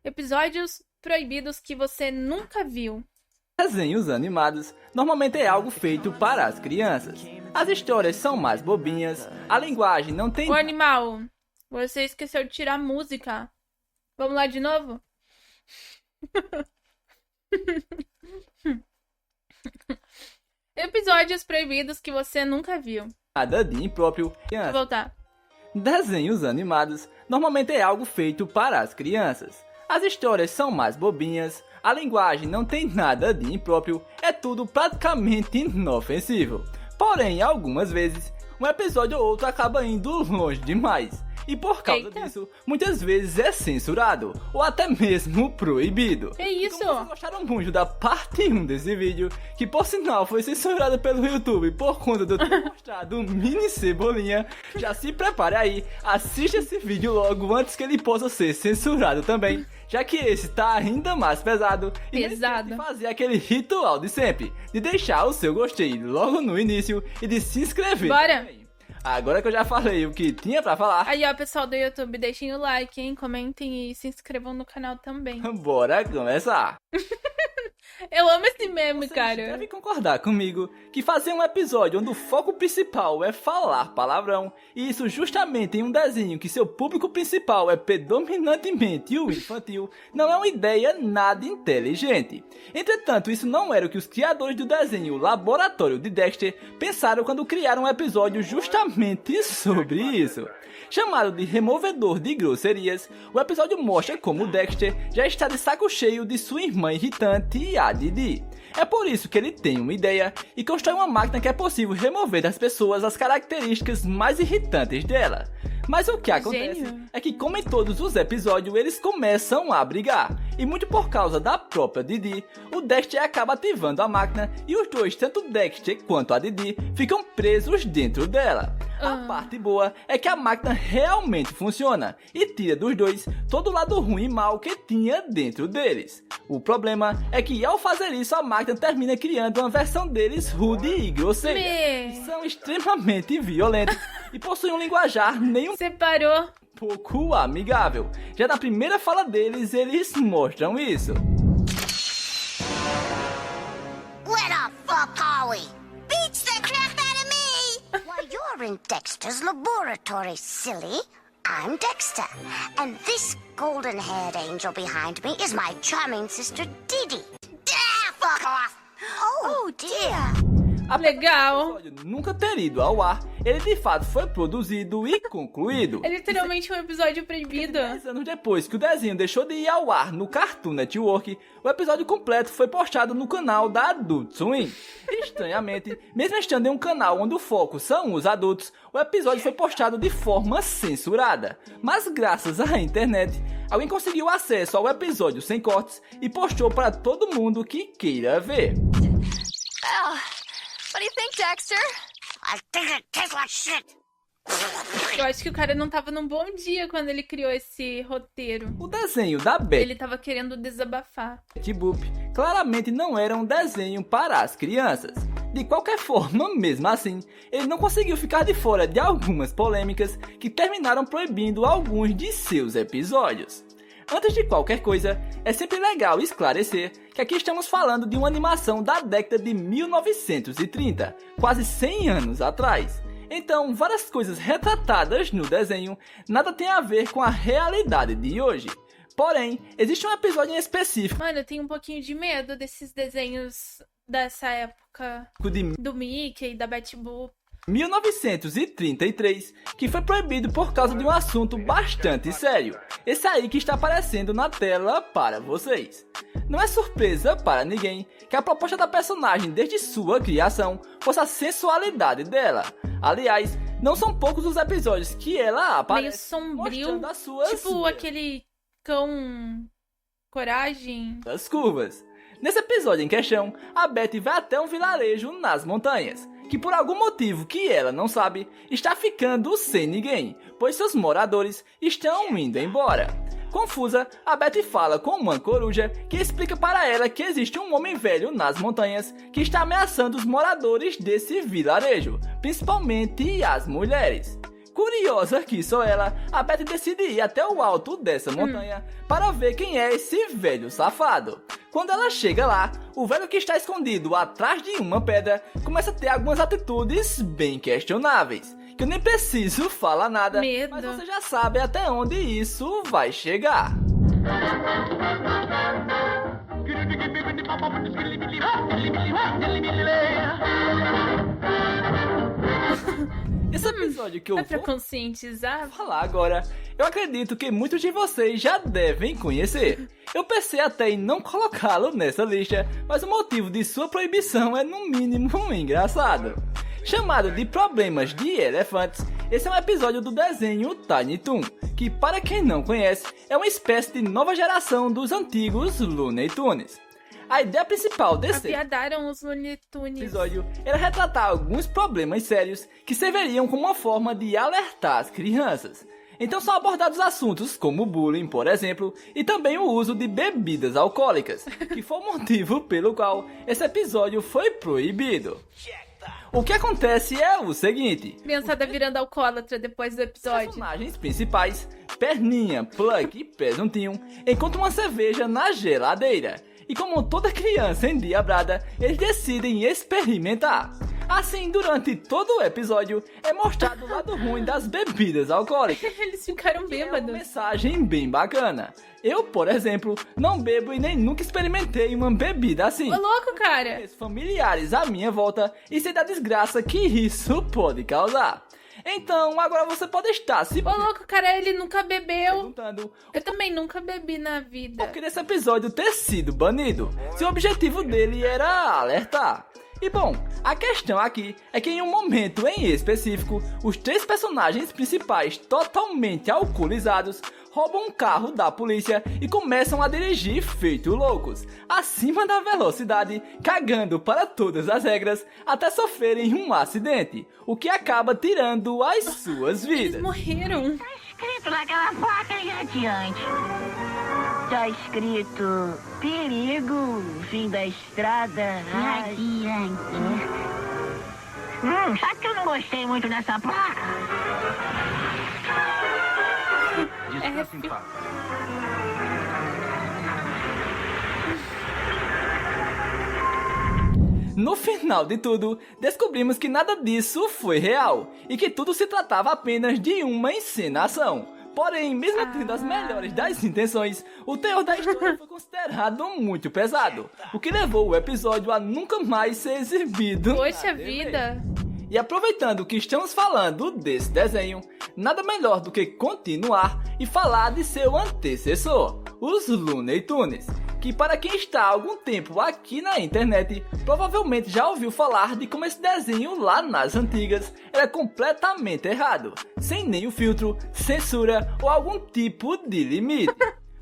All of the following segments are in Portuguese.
Episódios proibidos que você nunca viu. Desenhos animados normalmente é algo feito para as crianças. As histórias são mais bobinhas, a linguagem não tem... Ô animal, você esqueceu de tirar a música. Vamos lá de novo? Episódios proibidos que você nunca viu. Nada de impróprio. Vou voltar. Desenhos animados normalmente é algo feito para as crianças. As histórias são mais bobinhas, a linguagem não tem nada de impróprio, é tudo praticamente inofensivo. Porém, algumas vezes, um episódio ou outro acaba indo longe demais. E por causa disso, muitas vezes é censurado, ou até mesmo proibido. Que isso? Como vocês gostaram muito da parte 1 desse vídeo, que por sinal foi censurado pelo YouTube por conta de eu ter mostrado um mini Cebolinha, já se prepare aí, assista esse vídeo logo antes que ele possa ser censurado também, já que esse tá ainda mais pesado. E não esqueça de fazer aquele ritual de sempre, de deixar o seu gostei logo no início e de se inscrever. Bora! Também. Agora que eu já falei o que tinha pra falar... Aí ó, pessoal do YouTube, deixem o like, hein? Comentem e se inscrevam no canal também. Bora começar! Eu amo esse meme, Vocês cara. devem concordar comigo que fazer um episódio onde o foco principal é falar palavrão, e isso justamente em um desenho que seu público principal é predominantemente o infantil, não é uma ideia nada inteligente. Entretanto, isso não era o que os criadores do desenho Laboratório de Dexter pensaram quando criaram um episódio justamente sobre isso. Chamado de Removedor de Grosserias, o episódio mostra como Dexter já está de saco cheio de sua irmã irritante, a Didi. É por isso que ele tem uma ideia e constrói uma máquina que é possível remover das pessoas as características mais irritantes dela. Mas o que acontece é que, como em todos os episódios, eles começam a brigar. E muito por causa da própria Didi, o Dexter acaba ativando a máquina e os dois, tanto o Dexter quanto a Didi, ficam presos dentro dela. A parte boa é que a máquina realmente funciona e tira dos dois todo o lado ruim e mal que tinha dentro deles. O problema é que ao fazer isso a máquina termina criando uma versão deles rude e grosseira. São extremamente violentos e possuem um linguajar nem Separou. pouco amigável. Já na primeira fala deles, eles mostram isso. Where the fuck are we? Beats the crap out of me! Why, you're in Dexter's laboratory, silly. I'm Dexter, and this golden-haired angel behind me is my charming sister Didi. Ah, fuck off! Oh dear! Legal. O episódio nunca ter ido ao ar, ele de fato foi produzido e concluído. É literalmente um episódio proibido. 10 anos depois que o desenho deixou de ir ao ar no Cartoon Network, o episódio completo foi postado no canal da Adult Swim. Estranhamente, mesmo estando em um canal onde o foco são os adultos, o episódio foi postado de forma censurada. Mas graças à internet, alguém conseguiu acesso ao episódio sem cortes e postou para todo mundo que queira ver. What do you think, Dexter? I think it tastes like shit! Eu acho que o cara não tava num bom dia quando ele criou esse roteiro. O desenho da Betty Ele tava querendo desabafar. Boop claramente não era um desenho para as crianças. De qualquer forma, mesmo assim, ele não conseguiu ficar de fora de algumas polêmicas que terminaram proibindo alguns de seus episódios. Antes de qualquer coisa, é sempre legal esclarecer que aqui estamos falando de uma animação da década de 1930, quase 100 anos atrás. Então, várias coisas retratadas no desenho nada tem a ver com a realidade de hoje. Porém, existe um episódio em específico Mano, eu tenho um pouquinho de medo desses desenhos dessa época. Do Mickey e da Betty Boop. 1933, que foi proibido por causa de um assunto bastante sério. Esse aí que está aparecendo na tela para vocês. Não é surpresa para ninguém que a proposta da personagem desde sua criação fosse a sensualidade dela. Aliás, não são poucos os episódios que ela aparece meio sombrio, mostrando as suas tipo aquele cão coragem. das curvas. Nesse episódio em questão, a Betty vai até um vilarejo nas montanhas, que por algum motivo que ela não sabe, está ficando sem ninguém, pois seus moradores estão indo embora. Confusa, a Betty fala com uma coruja que explica para ela que existe um homem velho nas montanhas que está ameaçando os moradores desse vilarejo, principalmente as mulheres. Curiosa que sou ela, a Betty decide ir até o alto dessa montanha para ver quem é esse velho safado. Quando ela chega lá, o velho que está escondido atrás de uma pedra começa a ter algumas atitudes bem questionáveis, que eu nem preciso falar nada, mas você já sabe até onde isso vai chegar. Esse episódio que eu pra conscientizar? Falar agora, eu acredito que muitos de vocês já devem conhecer. Eu pensei até em não colocá-lo nessa lista, mas o motivo de sua proibição é no mínimo engraçado. Chamado de Problemas de Elefantes, esse é um episódio do desenho Tiny Toon, que para quem não conhece, é uma espécie de nova geração dos antigos Looney Tunes. A ideia principal desse Apiadaram os Looney Tunes. Episódio era retratar alguns problemas sérios que serviriam como uma forma de alertar as crianças. Então são abordados assuntos como bullying, por exemplo, e também o uso de bebidas alcoólicas, que foi o motivo pelo qual esse episódio foi proibido. O que acontece é o seguinte: criançada virando alcoólatra depois do episódio. Os personagens principais, Perninha, Plug e Presuntinho, encontram uma cerveja na geladeira. E como toda criança endiabrada, eles decidem experimentar. Assim, durante todo o episódio, é mostrado o lado ruim das bebidas alcoólicas. Eles ficaram bêbados. É uma mensagem bem bacana. Eu, por exemplo, não bebo e nem nunca experimentei uma bebida assim. Ô louco, cara! Familiares à minha volta e sei da desgraça que isso pode causar. Então, agora você pode estar se... Ô louco, cara, ele nunca bebeu. Perguntando... Eu também nunca bebi na vida. Por que desse episódio ter sido banido? Se o objetivo dele era alertar. E bom, a questão aqui é que em um momento em específico, os três personagens principais totalmente alcoolizados roubam um carro da polícia e começam a dirigir feito loucos, acima da velocidade, cagando para todas as regras, até sofrerem um acidente, o que acaba tirando as suas vidas. Eles morreram. Tá escrito naquela placa aí adiante. Tá escrito: perigo, fim da estrada. Adiante. Sabe que eu não gostei muito dessa placa? No final de tudo, descobrimos que nada disso foi real e que tudo se tratava apenas de uma encenação. Porém, mesmo tendo as melhores das intenções, o teor da história foi considerado muito pesado, o que levou o episódio a nunca mais ser exibido. Poxa vida! E aproveitando que estamos falando desse desenho, nada melhor do que continuar e falar de seu antecessor, os Looney Tunes, que para quem está há algum tempo aqui na internet, provavelmente já ouviu falar de como esse desenho lá nas antigas era completamente errado, sem nenhum filtro, censura ou algum tipo de limite.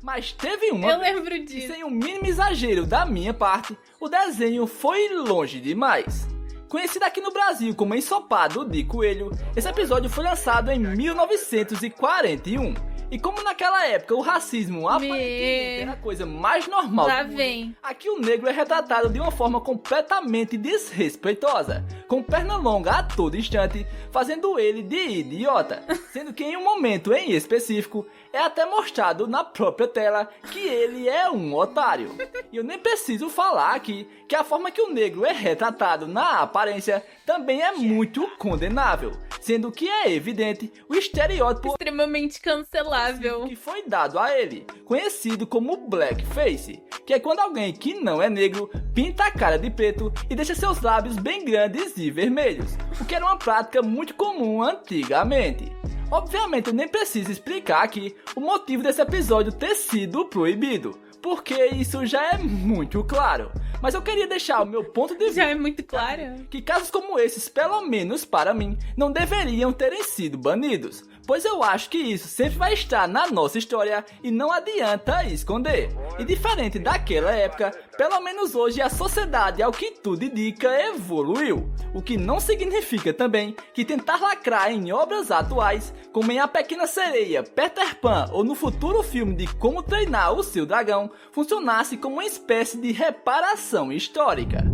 Mas teve uma Eu lembro disso. E sem o mínimo exagero da minha parte, o desenho foi longe demais. Conhecido aqui no Brasil como Ensopado de Coelho, esse episódio foi lançado em 1941. E como naquela época o racismo aparentemente era a coisa mais normal Lá do mundo, vem. aqui o negro é retratado de uma forma completamente desrespeitosa, com perna longa a todo instante, fazendo ele de idiota, sendo que em um momento em específico é até mostrado na própria tela que ele é um otário. E eu nem preciso falar aqui que a forma que o negro é retratado na aparência também é muito condenável, sendo que é evidente o estereótipo Extremamente cancelável. que foi dado a ele, conhecido como blackface, que é quando alguém que não é negro pinta a cara de preto e deixa seus lábios bem grandes e vermelhos, o que era uma prática muito comum antigamente. Obviamente eu nem preciso explicar aqui o motivo desse episódio ter sido proibido, porque isso já é muito claro. Mas eu queria deixar o meu ponto de vista. Já é muito claro. Que casos como esses, pelo menos para mim, não deveriam terem sido banidos, pois eu acho que isso sempre vai estar na nossa história e não adianta esconder. E diferente daquela época, pelo menos hoje a sociedade, ao que tudo indica, evoluiu. O que não significa também que tentar lacrar em obras atuais, como em A Pequena Sereia, Peter Pan ou no futuro filme de Como Treinar o Seu Dragão, funcionasse como uma espécie de reparação histórica.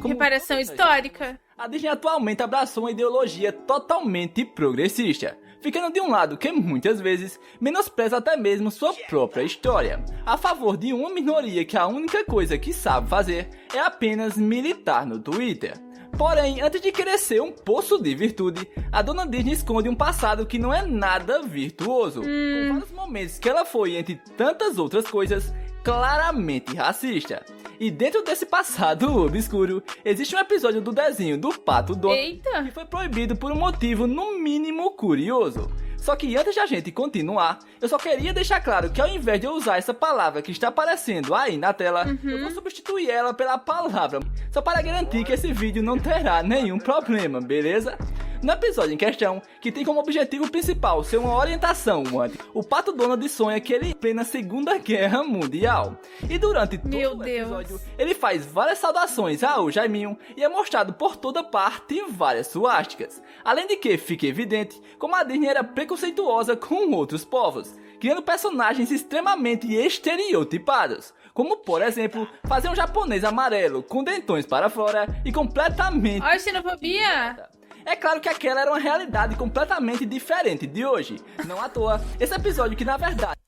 Reparação histórica. A Disney atualmente abraçou uma ideologia totalmente progressista, ficando de um lado que muitas vezes menospreza até mesmo sua própria história, a favor de uma minoria que a única coisa que sabe fazer é apenas militar no Twitter. Porém, antes de querer ser um poço de virtude, a dona Disney esconde um passado que não é nada virtuoso, com vários momentos que ela foi, entre tantas outras coisas, claramente racista. E dentro desse passado obscuro, existe um episódio do desenho do Pato Donald que foi proibido por um motivo no mínimo curioso. Só que antes de a gente continuar, eu só queria deixar claro que ao invés de eu usar essa palavra que está aparecendo aí na tela, eu vou substituir ela pela palavra, só para garantir que esse vídeo não terá nenhum problema, beleza? No episódio em questão, que tem como objetivo principal ser uma orientação antes, o Pato Donald sonha que ele em plena Segunda Guerra Mundial. E durante todo o episódio, ele faz várias saudações ao Jaiminho e é mostrado por toda parte várias suásticas. Além de que fica evidente como a Disney era preconceituosa com outros povos, criando personagens extremamente estereotipados. Como, por exemplo, fazer um japonês amarelo com dentões para fora e completamente... Olha a xenofobia! É claro que aquela era uma realidade completamente diferente de hoje. Não à toa, esse episódio que na verdade...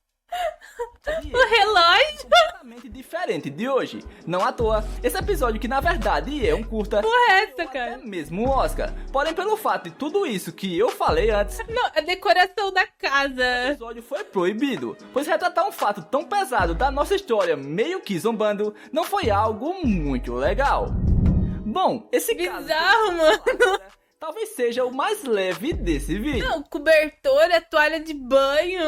O relógio? Completamente diferente de hoje. Não à toa, esse eporra que na verdade é um curta... Correto, cara. Até mesmo um Oscar. Porém, pelo fato de tudo isso que eu falei antes... Não, a decoração da casa. O episódio foi proibido, pois retratar um fato tão pesado da nossa história meio que zombando não foi algo muito legal. Bom, esse bizarro, caso... mano. Talvez seja o mais leve desse vídeo. Não, cobertor, a toalha de banho,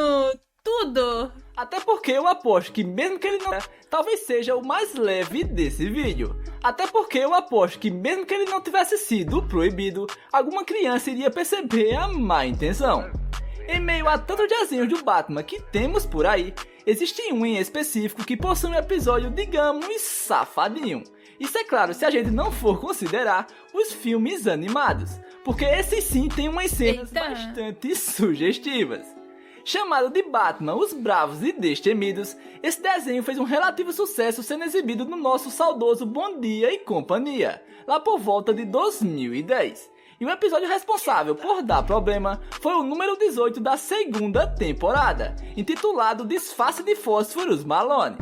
tudo. Até porque eu aposto que mesmo que ele não... Talvez seja o mais leve desse vídeo. Até porque eu aposto que mesmo que ele não tivesse sido proibido, alguma criança iria perceber a má intenção. Em meio a tantos desenhos do Batman que temos por aí, existe um em específico que possui um episódio, digamos, safadinho. Isso é claro se a gente não for considerar os filmes animados, porque esses sim tem umas cenas bastante sugestivas. Chamado de Batman, Os Bravos e Destemidos, esse desenho fez um relativo sucesso sendo exibido no nosso saudoso Bom Dia e Companhia, lá por volta de 2010. E o episódio responsável por dar problema foi o número 18 da segunda temporada, intitulado Disfarce de Fósforos Malone.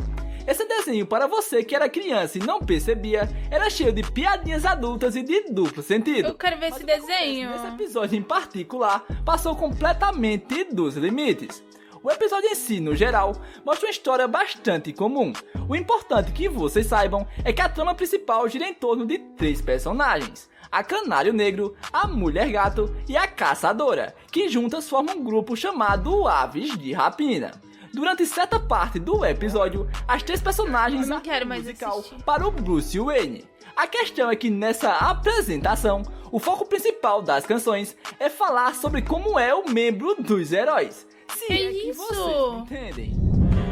Esse desenho, para você que era criança e não percebia, era cheio de piadinhas adultas e de duplo sentido. Eu quero ver esse desenho. Esse episódio em particular passou completamente dos limites. O episódio em si, no geral, mostra uma história bastante comum. O importante que vocês saibam é que a trama principal gira em torno de 3 personagens: a Canário Negro, a Mulher Gato e a Caçadora, que juntas formam um grupo chamado Aves de Rapina. Durante certa parte do episódio, as 3 personagens não quero mais musical assistir. Para o Bruce Wayne. A questão é que nessa apresentação, o foco principal das canções é falar sobre como é o membro dos heróis. Se que é que isso? vocês entendem.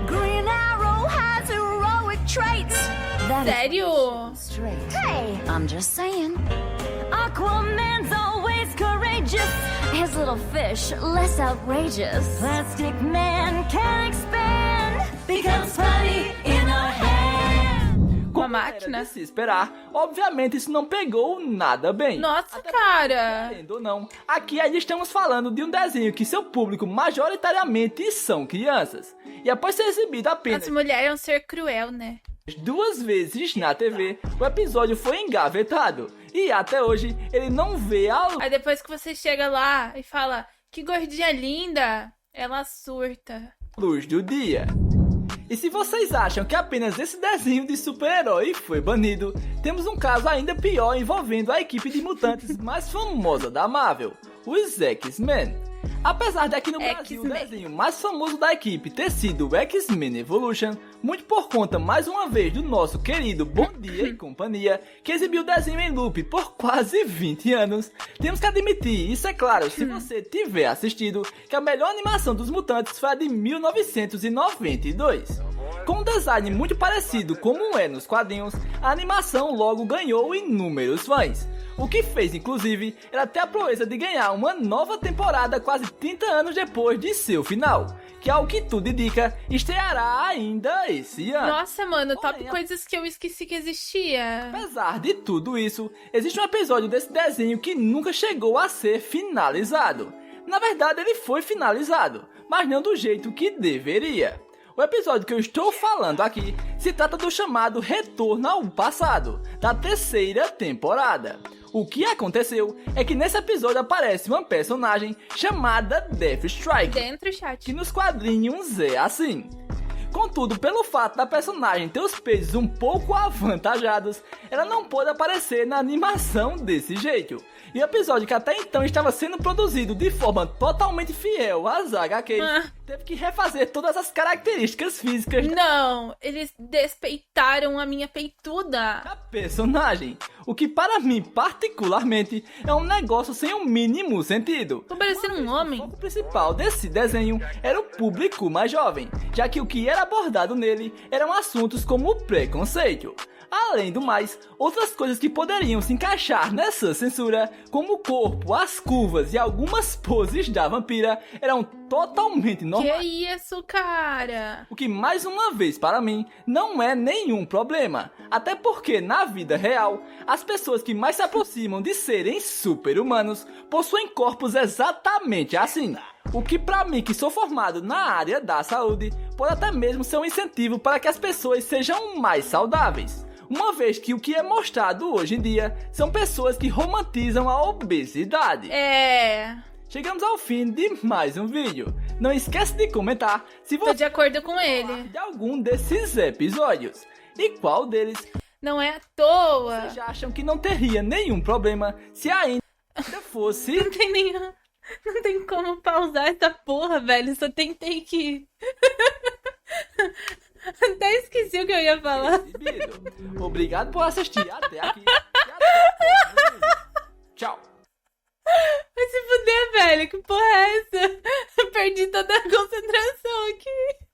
Green Arrow has heroic traits. Sério? Hey, I'm just saying. Aquaman's always courageous. His little fish less outrageous. Plastic Man can expand. Becomes funny in a hand. Uma máquina? Era de se esperar, obviamente isso não pegou nada bem. Nossa, cara. Querendo ou não, aqui ainda estamos falando de um desenho que seu público majoritariamente são crianças. E após ser exibido apenas As mulheres é um ser cruel, né? 2 vezes na TV, o episódio foi engavetado. E até hoje, ele não vê a Aí depois que você chega lá e fala, que gordinha linda, ela surta. luz do dia. E se vocês acham que apenas esse desenho de super-herói foi banido, temos um caso ainda pior envolvendo a equipe de mutantes mais famosa da Marvel, os X-Men. Apesar de aqui no Brasil o desenho mais famoso da equipe ter sido o X-Men Evolution, muito por conta mais uma vez do nosso querido Bom Dia e Companhia, que exibiu o desenho em loop por quase 20 anos, temos que admitir, isso é claro, se você tiver assistido, que a melhor animação dos mutantes foi a de 1992. Com um design muito parecido como é nos quadrinhos, a animação logo ganhou inúmeros fãs. O que fez, inclusive, ela ter a proeza de ganhar uma nova temporada quase 30 anos depois de seu final, que ao que tudo indica, estreará ainda esse ano. Nossa, mano, top coisas que eu esqueci que existia. Apesar de tudo isso, existe um episódio desse desenho que nunca chegou a ser finalizado. Na verdade, ele foi finalizado, mas não do jeito que deveria. O episódio que eu estou falando aqui se trata do chamado Retorno ao Passado, da 3ª temporada. O que aconteceu é que nesse episódio aparece uma personagem chamada Deathstrike, Dentro do chat. que nos quadrinhos é assim. Contudo, pelo fato da personagem ter os pesos um pouco avantajados, ela não pôde aparecer na animação desse jeito. E o episódio que até então estava sendo produzido de forma totalmente fiel às HQs, teve que refazer todas as características físicas Não, eles despeitaram a minha peituda. da personagem. O que para mim, particularmente, é um negócio sem o mínimo sentido. Tô parecendo um O homem. foco principal desse desenho era o público mais jovem, já que o que era abordado nele eram assuntos como o preconceito. Além do mais, outras coisas que poderiam se encaixar nessa censura, como o corpo, as curvas e algumas poses da vampira, eram totalmente normais. Que isso, cara? O que, mais uma vez, para mim, não é nenhum problema. Até porque, na vida real, as pessoas que mais se aproximam de serem super-humanos possuem corpos exatamente assim. O que, pra mim, que sou formado na área da saúde, pode até mesmo ser um incentivo para que as pessoas sejam mais saudáveis. Uma vez que o que é mostrado hoje em dia são pessoas que romantizam a obesidade. Chegamos ao fim de mais um vídeo. Não esquece de comentar se Tô você de acordo com ele. de algum desses episódios. E qual deles Não é à toa. vocês acham que não teria nenhum problema se ainda fosse... Não tem nenhum... Não tem como pausar essa porra, velho. Só tentei que... Até esqueci o que eu ia falar. exibido. Obrigado por assistir até aqui. E até o próximo vídeo. Tchau. Vai se fuder, velho. Que porra é essa? Eu perdi toda a concentração aqui.